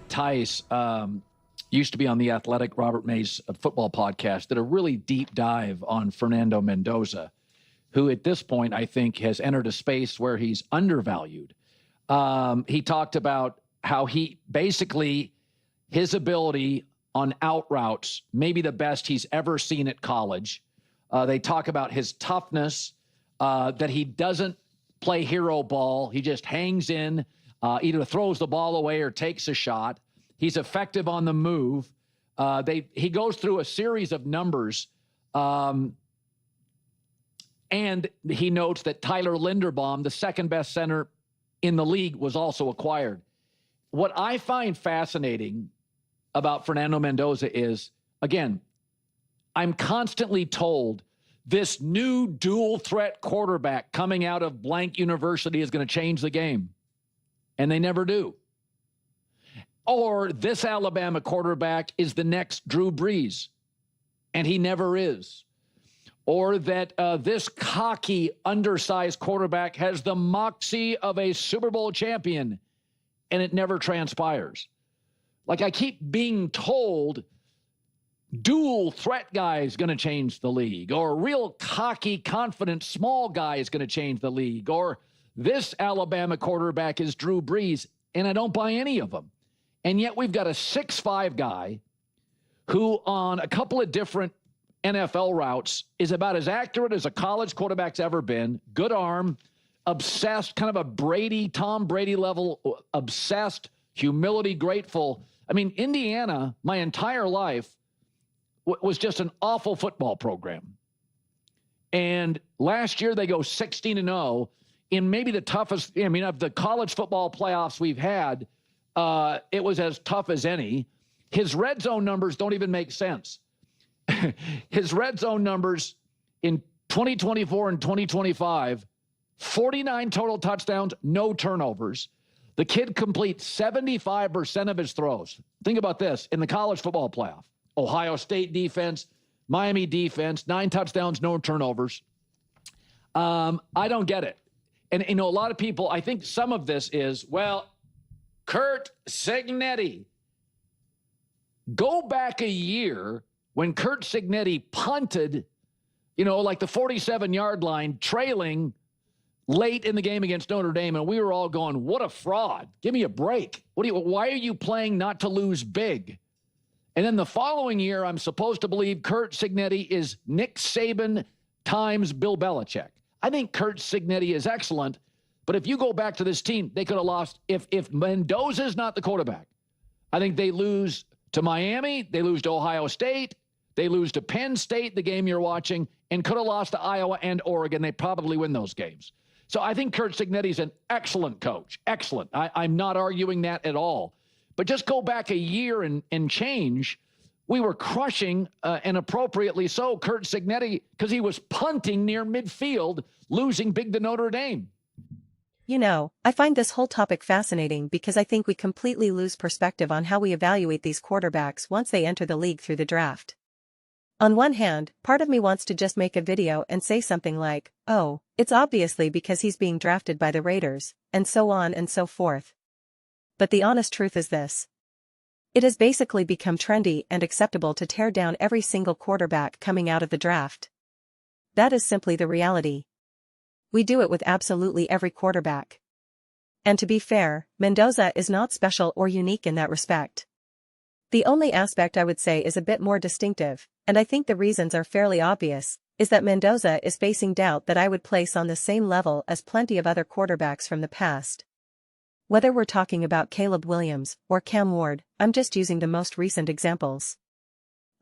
Tice used to be on the Athletic Robert Mays football podcast, did a really deep dive on Fernando Mendoza, who at this point I think has entered a space where he's undervalued. He talked about how he basically, his ability on out routes, maybe the best he's ever seen at college. They talk about his toughness, that he doesn't play hero ball. He just hangs in, either throws the ball away or takes a shot. He's effective on the move. He goes through a series of numbers, and he notes that Tyler Linderbaum, the second best center in the league, was also acquired. What I find fascinating about Fernando Mendoza is, again, I'm constantly told this new dual threat quarterback coming out of blank university is going to change the game. And they never do. Or this Alabama quarterback is the next Drew Brees, and he never is. Or that this cocky, undersized quarterback has the moxie of a Super Bowl champion, and it never transpires. Like, I keep being told dual threat guy is going to change the league, or a real cocky, confident, small guy is going to change the league, or this Alabama quarterback is Drew Brees, and I don't buy any of them. And yet we've got a 6'5" guy who on a couple of different NFL routes is about as accurate as a college quarterback's ever been. Good arm, obsessed, kind of a Tom Brady level, obsessed, humility, grateful. I mean, Indiana, my entire life, was just an awful football program. And last year they go 16-0 in maybe the toughest, of the college football playoffs we've had. It was as tough as any. His red zone numbers don't even make sense. His red zone numbers in 2024 and 2025, 49 total touchdowns, no turnovers. The kid completes 75% of his throws. Think about this. In the college football playoff, Ohio State defense, Miami defense, 9 touchdowns, no turnovers. I don't get it. And, a lot of people, I think some of this is, well, Curt Cignetti. Go back a year when Curt Cignetti punted, like the 47-yard line, trailing late in the game against Notre Dame, and we were all going, what a fraud. Give me a break. Why are you playing not to lose big? And then the following year, I'm supposed to believe Curt Cignetti is Nick Saban times Bill Belichick. I think Curt Cignetti is excellent, but if you go back to this team, they could have lost. If Mendoza's not the quarterback, I think they lose to Miami, they lose to Ohio State, they lose to Penn State, the game you're watching, and could have lost to Iowa and Oregon. They probably win those games. So I think Curt Cignetti's an excellent coach. Excellent. I'm not arguing that at all. But just go back a year and change. We were crushing, and appropriately so, Curt Cignetti, because he was punting near midfield, losing big to Notre Dame. I find this whole topic fascinating because I think we completely lose perspective on how we evaluate these quarterbacks once they enter the league through the draft. On one hand, part of me wants to just make a video and say something like, oh, it's obviously because he's being drafted by the Raiders, and so on and so forth. But the honest truth is this. It has basically become trendy and acceptable to tear down every single quarterback coming out of the draft. That is simply the reality. We do it with absolutely every quarterback. And to be fair, Mendoza is not special or unique in that respect. The only aspect I would say is a bit more distinctive, and I think the reasons are fairly obvious, is that Mendoza is facing doubt that I would place on the same level as plenty of other quarterbacks from the past. Whether we're talking about Caleb Williams or Cam Ward, I'm just using the most recent examples.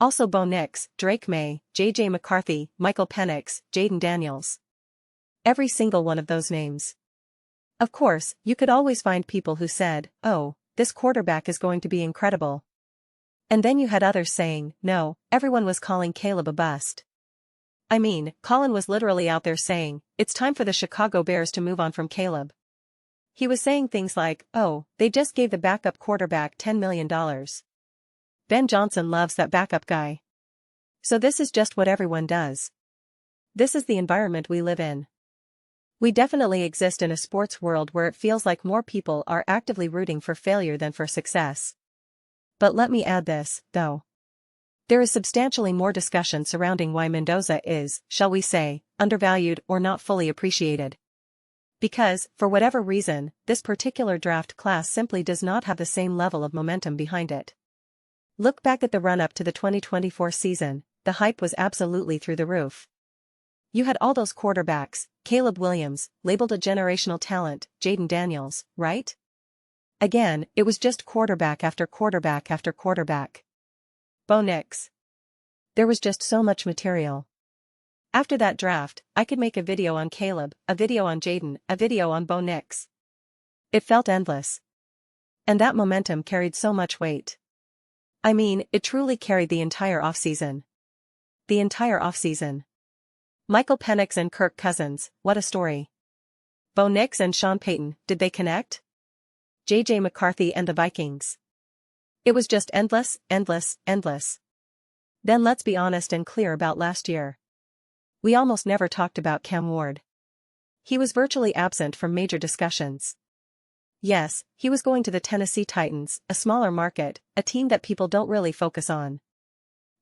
Also Bo Nix, Drake May, J.J. McCarthy, Michael Penix, Jaden Daniels. Every single one of those names. Of course, you could always find people who said, oh, this quarterback is going to be incredible. And then you had others saying, no, everyone was calling Caleb a bust. I mean, Colin was literally out there saying, it's time for the Chicago Bears to move on from Caleb. He was saying things like, oh, they just gave the backup quarterback $10 million. Ben Johnson loves that backup guy. So this is just what everyone does. This is the environment we live in. We definitely exist in a sports world where it feels like more people are actively rooting for failure than for success. But let me add this, though. There is substantially more discussion surrounding why Mendoza is, shall we say, undervalued or not fully appreciated. Because, for whatever reason, this particular draft class simply does not have the same level of momentum behind it. Look back at the run-up to the 2024 season, the hype was absolutely through the roof. You had all those quarterbacks, Caleb Williams, labeled a generational talent, Jaden Daniels, right? Again, it was just quarterback after quarterback after quarterback. Bo Nix. There was just so much material. After that draft, I could make a video on Caleb, a video on Jaden, a video on Bo Nix. It felt endless. And that momentum carried so much weight. I mean, it truly carried the entire offseason. The entire offseason. Michael Penix and Kirk Cousins, what a story. Bo Nix and Sean Payton, did they connect? J.J. McCarthy and the Vikings. It was just endless, endless, endless. Then let's be honest and clear about last year. We almost never talked about Cam Ward. He was virtually absent from major discussions. Yes, he was going to the Tennessee Titans, a smaller market, a team that people don't really focus on.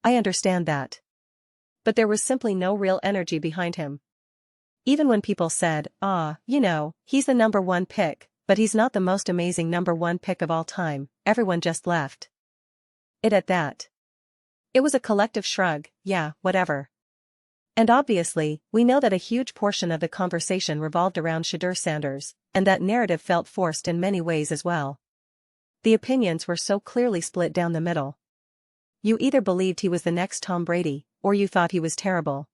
I understand that. But there was simply no real energy behind him. Even when people said, he's the number one pick, but he's not the most amazing number one pick of all time, everyone just left it at that. It was a collective shrug, yeah, whatever. And obviously, we know that a huge portion of the conversation revolved around Shedeur Sanders, and that narrative felt forced in many ways as well. The opinions were so clearly split down the middle. You either believed he was the next Tom Brady, or you thought he was terrible.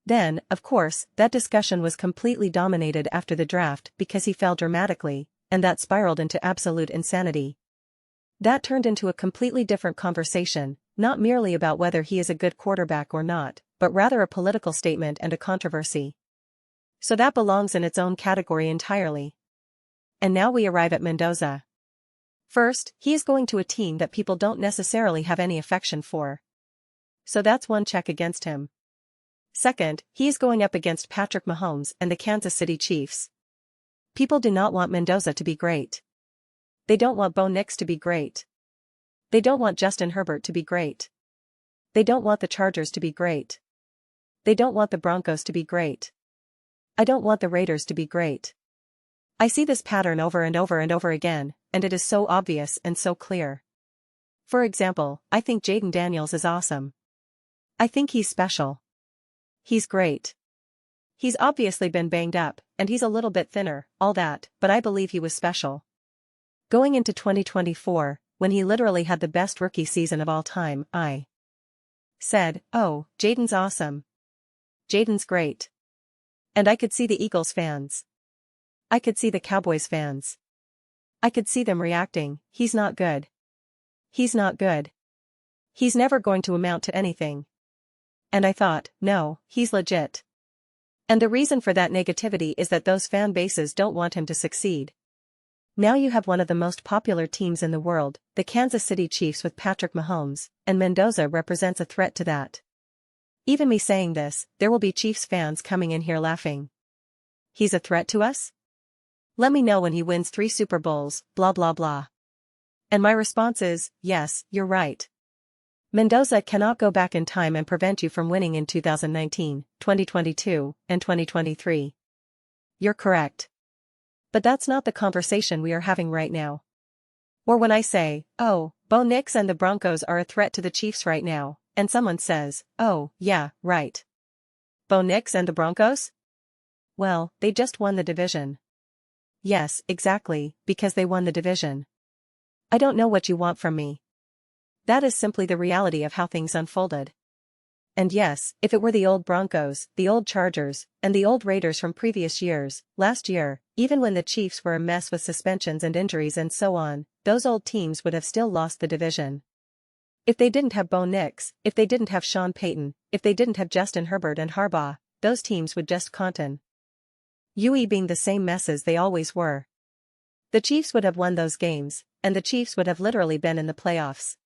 Then, of course, that discussion was completely dominated after the draft because he fell dramatically, and that spiraled into absolute insanity. That turned into a completely different conversation, not merely about whether he is a good quarterback or not, but rather a political statement and a controversy. So that belongs in its own category entirely. And now we arrive at Mendoza. First, he is going to a team that people don't necessarily have any affection for. So that's one check against him. Second, he is going up against Patrick Mahomes and the Kansas City Chiefs. People do not want Mendoza to be great. They don't want Bo Nix to be great. They don't want Justin Herbert to be great. They don't want the Chargers to be great. They don't want the Broncos to be great. I don't want the Raiders to be great. I see this pattern over and over and over again, and it is so obvious and so clear. For example, I think Jaden Daniels is awesome. I think he's special. He's great. He's obviously been banged up, and he's a little bit thinner, all that, but I believe he was special. Going into 2024, when he literally had the best rookie season of all time, I said, oh, Jaden's awesome. Jaden's great. And I could see the Eagles fans. I could see the Cowboys fans. I could see them reacting, he's not good. He's not good. He's never going to amount to anything. And I thought, no, he's legit. And the reason for that negativity is that those fan bases don't want him to succeed. Now you have one of the most popular teams in the world, the Kansas City Chiefs with Patrick Mahomes, and Mendoza represents a threat to that. Even me saying this, there will be Chiefs fans coming in here laughing. He's a threat to us? Let me know when he wins 3 Super Bowls, blah blah blah. And my response is, yes, you're right. Mendoza cannot go back in time and prevent you from winning in 2019, 2022, and 2023. You're correct. But that's not the conversation we are having right now. Or when I say, oh, Bo Nix and the Broncos are a threat to the Chiefs right now, and someone says, oh, yeah, right. Bo Nix and the Broncos? Well, they just won the division. Yes, exactly, because they won the division. I don't know what you want from me. That is simply the reality of how things unfolded. And yes, if it were the old Broncos, the old Chargers, and the old Raiders from previous years, last year, even when the Chiefs were a mess with suspensions and injuries and so on, those old teams would have still lost the division. If they didn't have Bo Nix, if they didn't have Sean Payton, if they didn't have Justin Herbert and Harbaugh, those teams would just continue being the same messes they always were. The Chiefs would have won those games, and the Chiefs would have literally been in the playoffs.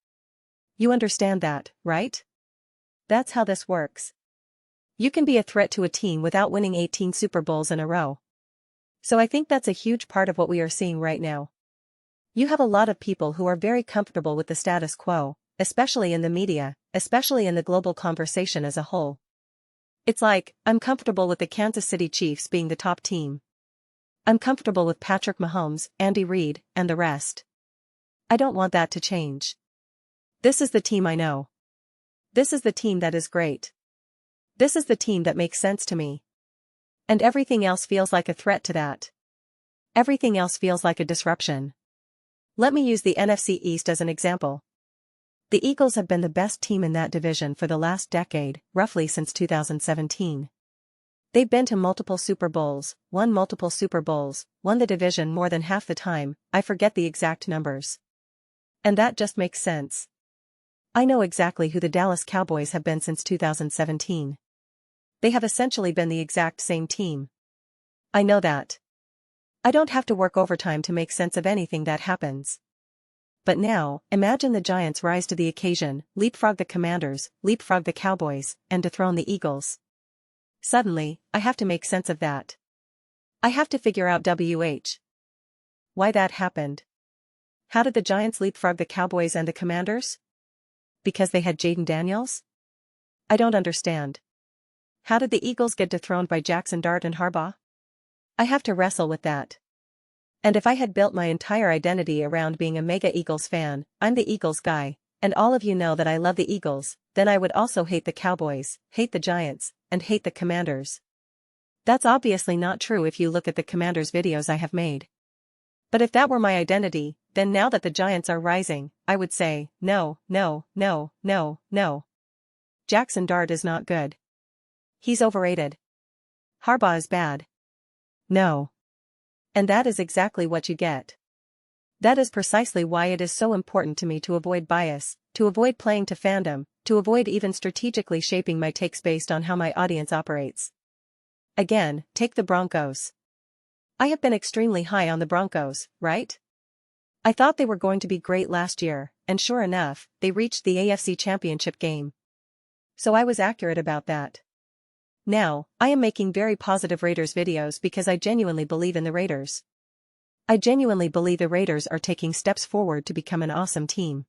You understand that, right? That's how this works. You can be a threat to a team without winning 18 Super Bowls in a row. So I think that's a huge part of what we are seeing right now. You have a lot of people who are very comfortable with the status quo, especially in the media, especially in the global conversation as a whole. It's like, I'm comfortable with the Kansas City Chiefs being the top team. I'm comfortable with Patrick Mahomes, Andy Reid, and the rest. I don't want that to change. This is the team I know. This is the team that is great. This is the team that makes sense to me. And everything else feels like a threat to that. Everything else feels like a disruption. Let me use the NFC East as an example. The Eagles have been the best team in that division for the last decade, roughly since 2017. They've been to multiple Super Bowls, won multiple Super Bowls, won the division more than half the time, I forget the exact numbers. And that just makes sense. I know exactly who the Dallas Cowboys have been since 2017. They have essentially been the exact same team. I know that. I don't have to work overtime to make sense of anything that happens. But now, imagine the Giants rise to the occasion, leapfrog the Commanders, leapfrog the Cowboys, and dethrone the Eagles. Suddenly, I have to make sense of that. I have to figure out why that happened. How did the Giants leapfrog the Cowboys and the Commanders? Because they had Jaden Daniels? I don't understand. How did the Eagles get dethroned by Jackson Dart and Harbaugh? I have to wrestle with that. And if I had built my entire identity around being a mega Eagles fan, I'm the Eagles guy, and all of you know that I love the Eagles, then I would also hate the Cowboys, hate the Giants, and hate the Commanders. That's obviously not true if you look at the Commanders videos I have made. But if that were my identity, then now that the Giants are rising, I would say, no, no, no, no, no. Jackson Dart is not good. He's overrated. Harbaugh is bad. No. And that is exactly what you get. That is precisely why it is so important to me to avoid bias, to avoid playing to fandom, to avoid even strategically shaping my takes based on how my audience operates. Again, take the Broncos. I have been extremely high on the Broncos, right? I thought they were going to be great last year, and sure enough, they reached the AFC Championship game. So I was accurate about that. Now, I am making very positive Raiders videos because I genuinely believe in the Raiders. I genuinely believe the Raiders are taking steps forward to become an awesome team.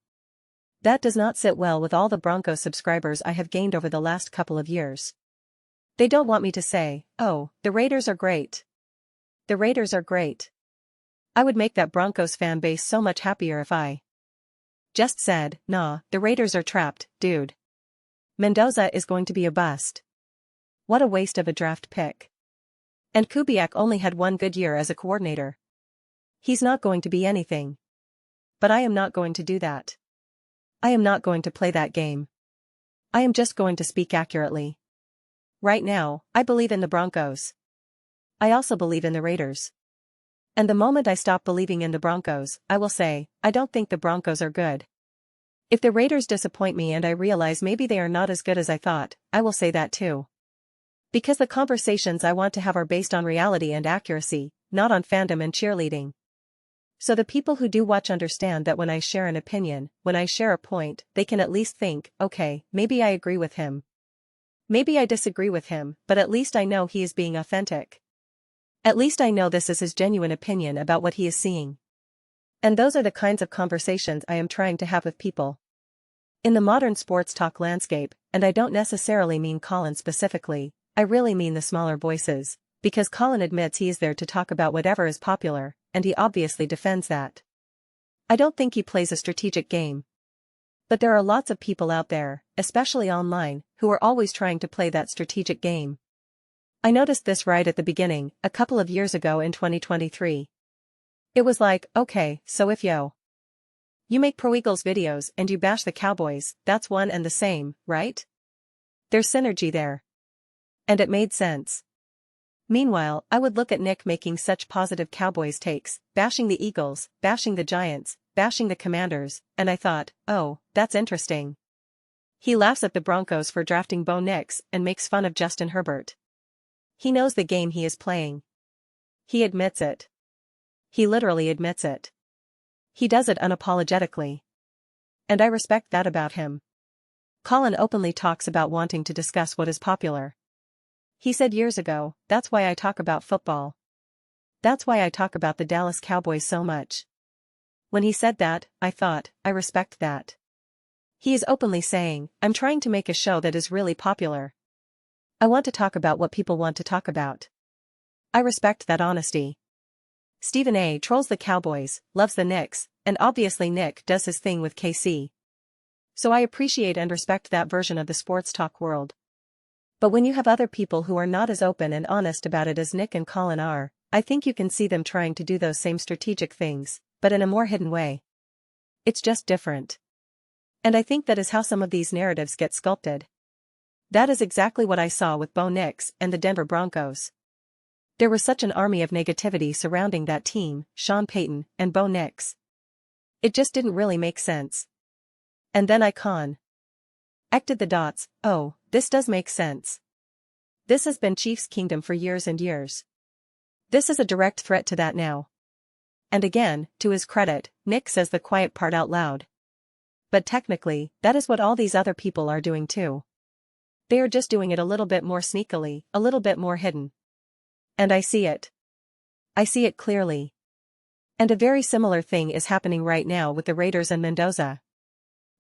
That does not sit well with all the Broncos subscribers I have gained over the last couple of years. They don't want me to say, oh, the Raiders are great. The Raiders are great. I would make that Broncos fan base so much happier if I just said, nah, the Raiders are trapped, dude. Mendoza is going to be a bust. What a waste of a draft pick. And Kubiak only had one good year as a coordinator. He's not going to be anything. But I am not going to do that. I am not going to play that game. I am just going to speak accurately. Right now, I believe in the Broncos. I also believe in the Raiders. And the moment I stop believing in the Broncos, I will say, I don't think the Broncos are good. If the Raiders disappoint me and I realize maybe they are not as good as I thought, I will say that too. Because the conversations I want to have are based on reality and accuracy, not on fandom and cheerleading. So the people who do watch understand that when I share an opinion, when I share a point, they can at least think, okay, maybe I agree with him. Maybe I disagree with him, but at least I know he is being authentic. At least I know this is his genuine opinion about what he is seeing. And those are the kinds of conversations I am trying to have with people. In the modern sports talk landscape, and I don't necessarily mean Colin specifically, I really mean the smaller voices, because Colin admits he is there to talk about whatever is popular, and he obviously defends that. I don't think he plays a strategic game. But there are lots of people out there, especially online, who are always trying to play that strategic game. I noticed this right at the beginning, a couple of years ago in 2023. It was like, okay, so if you make pro Eagles videos and you bash the Cowboys, that's one and the same, right? There's synergy there. And it made sense. Meanwhile, I would look at Nick making such positive Cowboys takes, bashing the Eagles, bashing the Giants, bashing the Commanders, and I thought, oh, that's interesting. He laughs at the Broncos for drafting Bo Nix and makes fun of Justin Herbert. He knows the game he is playing. He admits it. He literally admits it. He does it unapologetically. And I respect that about him. Colin openly talks about wanting to discuss what is popular. He said years ago, that's why I talk about football. That's why I talk about the Dallas Cowboys so much. When he said that, I thought, I respect that. He is openly saying, I'm trying to make a show that is really popular. I want to talk about what people want to talk about. I respect that honesty. Stephen A. trolls the Cowboys, loves the Knicks, and obviously Nick does his thing with KC. So I appreciate and respect that version of the sports talk world. But when you have other people who are not as open and honest about it as Nick and Colin are, I think you can see them trying to do those same strategic things, but in a more hidden way. It's just different. And I think that is how some of these narratives get sculpted. That is exactly what I saw with Bo Nix and the Denver Broncos. There was such an army of negativity surrounding that team, Sean Payton and Bo Nix. It just didn't really make sense. And then I connected the dots. Oh, this does make sense. This has been Chiefs Kingdom for years and years. This is a direct threat to that now. And again, to his credit, Nick says the quiet part out loud. But technically, that is what all these other people are doing too. They are just doing it a little bit more sneakily, a little bit more hidden. And I see it. I see it clearly. And a very similar thing is happening right now with the Raiders and Mendoza.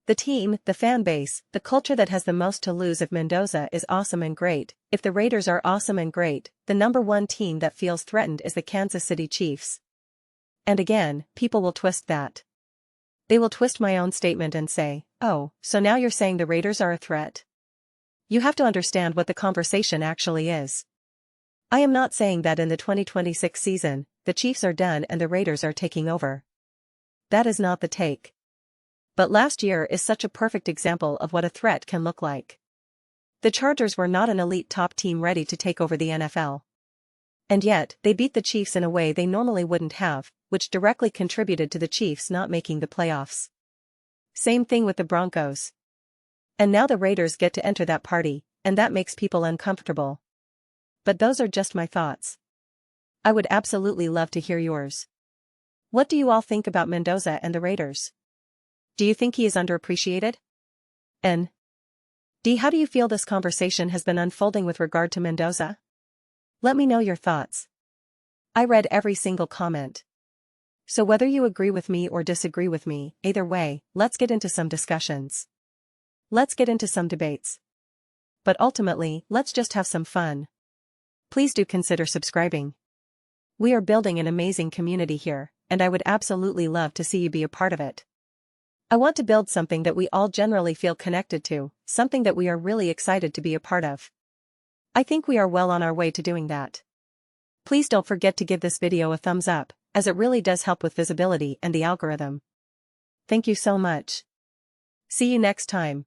The team, the fan base, the culture that has the most to lose if Mendoza is awesome and great. If the Raiders are awesome and great, the number one team that feels threatened is the Kansas City Chiefs. And again, people will twist that. They will twist my own statement and say, oh, so now you're saying the Raiders are a threat? You have to understand what the conversation actually is. I am not saying that in the 2026 season, the Chiefs are done and the Raiders are taking over. That is not the take. But last year is such a perfect example of what a threat can look like. The Chargers were not an elite top team ready to take over the NFL. And yet, they beat the Chiefs in a way they normally wouldn't have, which directly contributed to the Chiefs not making the playoffs. Same thing with the Broncos. And now the Raiders get to enter that party, and that makes people uncomfortable. But those are just my thoughts. I would absolutely love to hear yours. What do you all think about Mendoza and the Raiders? Do you think he is underappreciated? N. D. How do you feel this conversation has been unfolding with regard to Mendoza? Let me know your thoughts. I read every single comment. So whether you agree with me or disagree with me, either way, let's get into some discussions. Let's get into some debates. But ultimately, let's just have some fun. Please do consider subscribing. We are building an amazing community here, and I would absolutely love to see you be a part of it. I want to build something that we all generally feel connected to, something that we are really excited to be a part of. I think we are well on our way to doing that. Please don't forget to give this video a thumbs up, as it really does help with visibility and the algorithm. Thank you so much. See you next time.